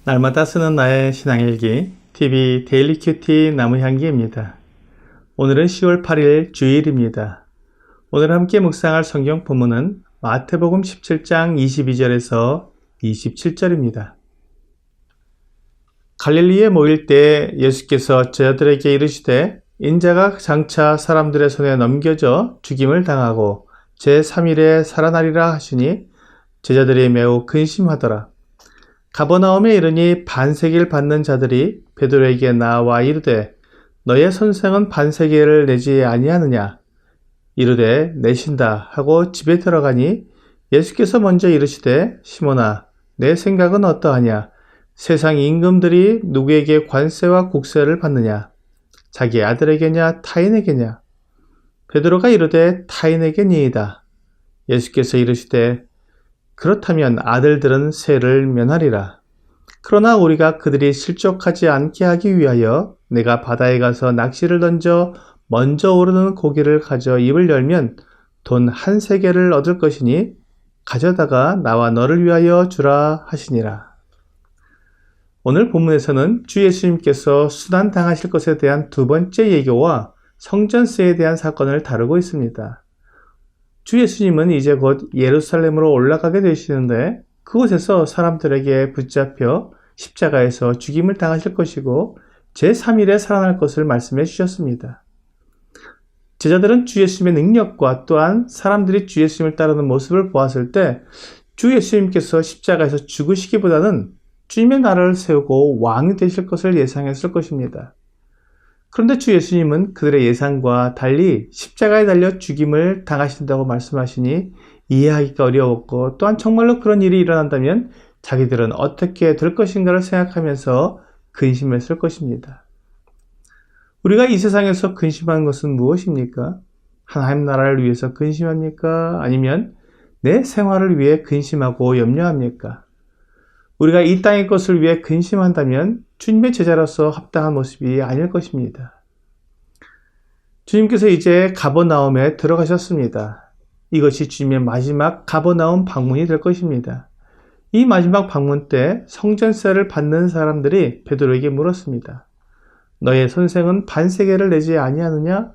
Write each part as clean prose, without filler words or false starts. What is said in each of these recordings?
날마다 쓰는 나의 신앙일기 TV 데일리 큐티 나무향기입니다. 오늘은 10월 8일 주일입니다. 오늘 함께 묵상할 성경 본문은 마태복음 17장 22절에서 27절입니다. 갈릴리에 모일 때 예수께서 제자들에게 이르시되 인자가 장차 사람들의 손에 넘겨져 죽임을 당하고 제3일에 살아나리라 하시니 제자들이 매우 근심하더라. 가버나움에 이르니 반세기를 받는 자들이 베드로에게 나와 이르되 너의 선생은 반세기를 내지 아니하느냐? 이르되 내신다 하고 집에 들어가니 예수께서 먼저 이르시되 시몬아 내 생각은 어떠하냐? 세상 임금들이 누구에게 관세와 국세를 받느냐? 자기 아들에게냐 타인에게냐? 베드로가 이르되 타인에게니이다. 예수께서 이르시되 그렇다면 아들들은 세를 면하리라. 그러나 우리가 그들이 실족하지 않게 하기 위하여 내가 바다에 가서 낚시를 던져 먼저 오르는 고기를 가져 입을 열면 돈 1세겔을 얻을 것이니 가져다가 나와 너를 위하여 주라 하시니라. 오늘 본문에서는 주 예수님께서 순환당하실 것에 대한 두 번째 예고와 성전세에 대한 사건을 다루고 있습니다. 주 예수님은 이제 곧 예루살렘으로 올라가게 되시는데 그곳에서 사람들에게 붙잡혀 십자가에서 죽임을 당하실 것이고 제3일에 살아날 것을 말씀해 주셨습니다. 제자들은 주 예수님의 능력과 또한 사람들이 주 예수님을 따르는 모습을 보았을 때 주 예수님께서 십자가에서 죽으시기보다는 주님의 나라를 세우고 왕이 되실 것을 예상했을 것입니다. 그런데 주 예수님은 그들의 예상과 달리 십자가에 달려 죽임을 당하신다고 말씀하시니 이해하기가 어려웠고 또한 정말로 그런 일이 일어난다면 자기들은 어떻게 될 것인가를 생각하면서 근심했을 것입니다. 우리가 이 세상에서 근심하는 것은 무엇입니까? 하나님 나라를 위해서 근심합니까? 아니면 내 생활을 위해 근심하고 염려합니까? 우리가 이 땅의 것을 위해 근심한다면 주님의 제자로서 합당한 모습이 아닐 것입니다. 주님께서 이제 가버나움에 들어가셨습니다. 이것이 주님의 마지막 가버나움 방문이 될 것입니다. 이 마지막 방문 때 성전세를 받는 사람들이 베드로에게 물었습니다. 너의 선생은 반세겔을 내지 아니하느냐?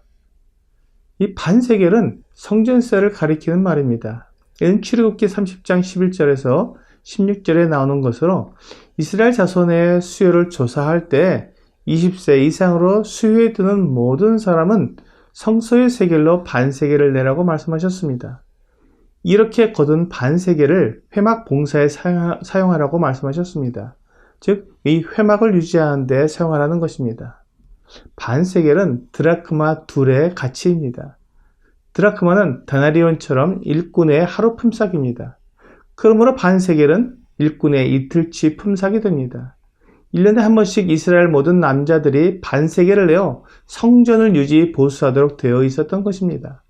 이 반세겔은 성전세를 가리키는 말입니다. 이는 출애굽기 30장 11절에서 16절에 나오는 것으로 이스라엘 자손의 수요를 조사할 때 20세 이상으로 수요에 드는 모든 사람은 성소의 세겔로 반세겔을 내라고 말씀하셨습니다. 이렇게 거둔 반세겔을 회막 봉사에 사용하라고 말씀하셨습니다. 즉, 이 회막을 유지하는 데 사용하라는 것입니다. 반세겔은 드라크마 2의 가치입니다. 드라크마는 다나리온처럼 일꾼의 하루 품삯입니다. 그러므로 반세겔은 일꾼의 이틀치 품삯이 됩니다. 1년에 한 번씩 이스라엘 모든 남자들이 반세겔을 내어 성전을 유지 보수하도록 되어 있었던 것입니다.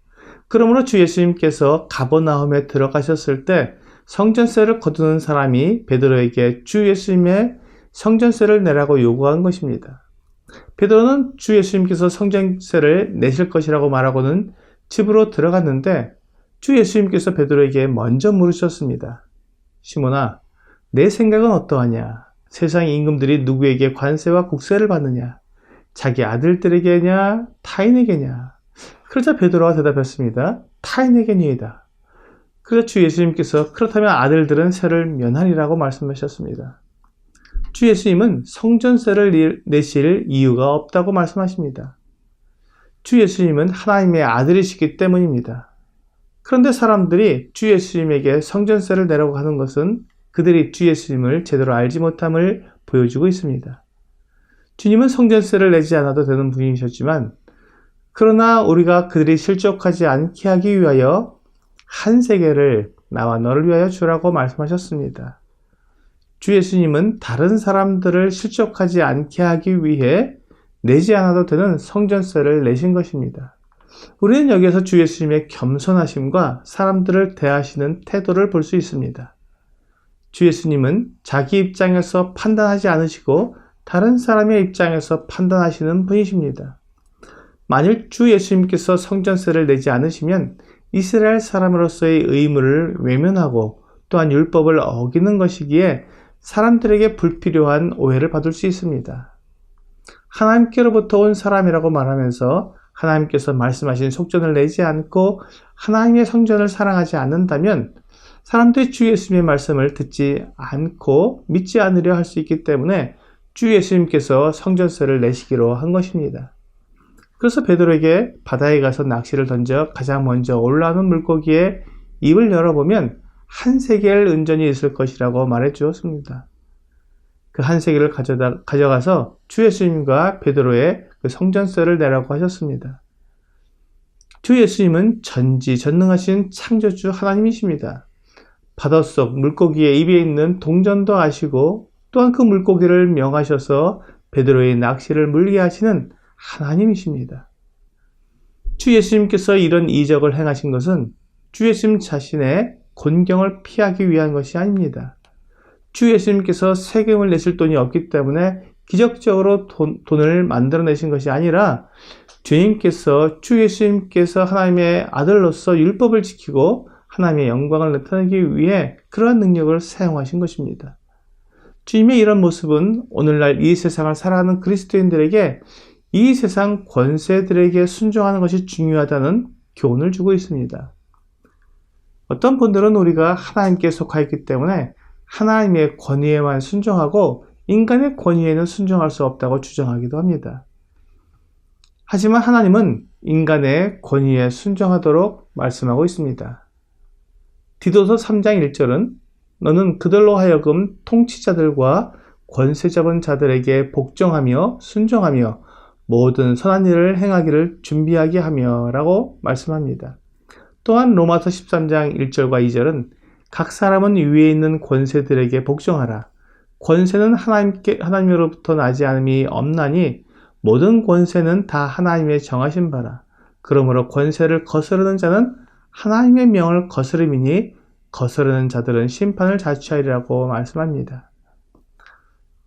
그러므로 주 예수님께서 가버나움에 들어가셨을 때 성전세를 거두는 사람이 베드로에게 주 예수님의 성전세를 내라고 요구한 것입니다. 베드로는 주 예수님께서 성전세를 내실 것이라고 말하고는 집으로 들어갔는데 주 예수님께서 베드로에게 먼저 물으셨습니다. 시몬아, 내 생각은 어떠하냐? 세상 임금들이 누구에게 관세와 국세를 받느냐? 자기 아들들에게냐? 타인에게냐? 그러자 베드로가 대답했습니다. 타인에게니이다. 그래서 주 예수님께서 그렇다면 아들들은 세를 면하리라고 말씀하셨습니다. 주 예수님은 성전세를 내실 이유가 없다고 말씀하십니다. 주 예수님은 하나님의 아들이시기 때문입니다. 그런데 사람들이 주 예수님에게 성전세를 내라고 하는 것은 그들이 주 예수님을 제대로 알지 못함을 보여주고 있습니다. 주님은 성전세를 내지 않아도 되는 분이셨지만 그러나 우리가 그들이 실족하지 않게 하기 위하여 1세겔을 나와 너를 위하여 주라고 말씀하셨습니다. 주 예수님은 다른 사람들을 실족하지 않게 하기 위해 내지 않아도 되는 성전세를 내신 것입니다. 우리는 여기에서 주 예수님의 겸손하심과 사람들을 대하시는 태도를 볼 수 있습니다. 주 예수님은 자기 입장에서 판단하지 않으시고 다른 사람의 입장에서 판단하시는 분이십니다. 만일 주 예수님께서 성전세를 내지 않으시면 이스라엘 사람으로서의 의무를 외면하고 또한 율법을 어기는 것이기에 사람들에게 불필요한 오해를 받을 수 있습니다. 하나님께로부터 온 사람이라고 말하면서 하나님께서 말씀하신 속전을 내지 않고 하나님의 성전을 사랑하지 않는다면 사람들이 주 예수님의 말씀을 듣지 않고 믿지 않으려 할 수 있기 때문에 주 예수님께서 성전세를 내시기로 한 것입니다. 그래서 베드로에게 바다에 가서 낚시를 던져 가장 먼저 올라오는 물고기에 입을 열어보면 한 세겔 은전이 있을 것이라고 말해 주었습니다. 그 한 세겔을 가져가서 주 예수님과 베드로의 그 성전세를 내라고 하셨습니다. 주 예수님은 전지전능하신 창조주 하나님이십니다. 바닷속 물고기의 입에 있는 동전도 아시고 또한 그 물고기를 명하셔서 베드로의 낚시를 물게 하시는 하나님이십니다. 주 예수님께서 이런 이적을 행하신 것은 주 예수님 자신의 곤경을 피하기 위한 것이 아닙니다. 주 예수님께서 세금을 내실 돈이 없기 때문에 기적적으로 돈을 만들어내신 것이 아니라 주 예수님께서 하나님의 아들로서 율법을 지키고 하나님의 영광을 나타내기 위해 그러한 능력을 사용하신 것입니다. 주님의 이런 모습은 오늘날 이 세상을 살아가는 그리스도인들에게 이 세상 권세들에게 순종하는 것이 중요하다는 교훈을 주고 있습니다. 어떤 분들은 우리가 하나님께 속하였기 때문에 하나님의 권위에만 순종하고 인간의 권위에는 순종할 수 없다고 주장하기도 합니다. 하지만 하나님은 인간의 권위에 순종하도록 말씀하고 있습니다. 디도서 3장 1절은 너는 그들로 하여금 통치자들과 권세 잡은 자들에게 복종하며 순종하며 모든 선한 일을 행하기를 준비하게 하며 라고 말씀합니다. 또한 로마서 13장 1절과 2절은 각 사람은 위에 있는 권세들에게 복종하라. 권세는 하나님으로부터 나지 않음이 없나니 모든 권세는 다 하나님의 정하신 바라. 그러므로 권세를 거스르는 자는 하나님의 명을 거스름이니 거스르는 자들은 심판을 자취하리라고 말씀합니다.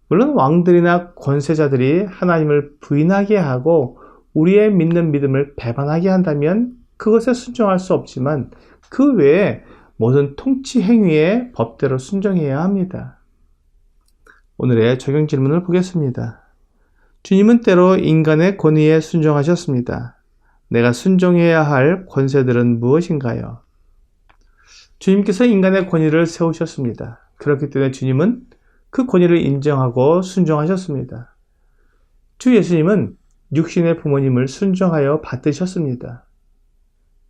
물론 왕들이나 권세자들이 하나님을 부인하게 하고 우리의 믿는 믿음을 배반하게 한다면 그것에 순종할 수 없지만 그 외에 모든 통치 행위의 법대로 순종해야 합니다. 오늘의 적용 질문을 보겠습니다. 주님은 때로 인간의 권위에 순종하셨습니다. 내가 순종해야 할 권세들은 무엇인가요? 주님께서 인간의 권위를 세우셨습니다. 그렇기 때문에 주님은 그 권위를 인정하고 순종하셨습니다. 주 예수님은 육신의 부모님을 순종하여 받드셨습니다.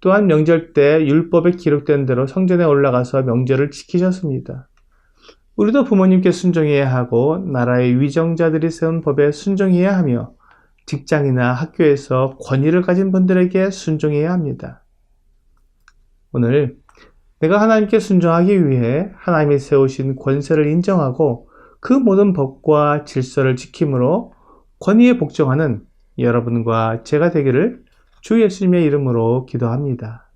또한 명절 때 율법에 기록된 대로 성전에 올라가서 명절을 지키셨습니다. 우리도 부모님께 순종해야 하고 나라의 위정자들이 세운 법에 순종해야 하며 직장이나 학교에서 권위를 가진 분들에게 순종해야 합니다. 오늘 내가 하나님께 순종하기 위해 하나님이 세우신 권세를 인정하고 그 모든 법과 질서를 지킴으로 권위에 복종하는 여러분과 제가 되기를 주 예수님의 이름으로 기도합니다.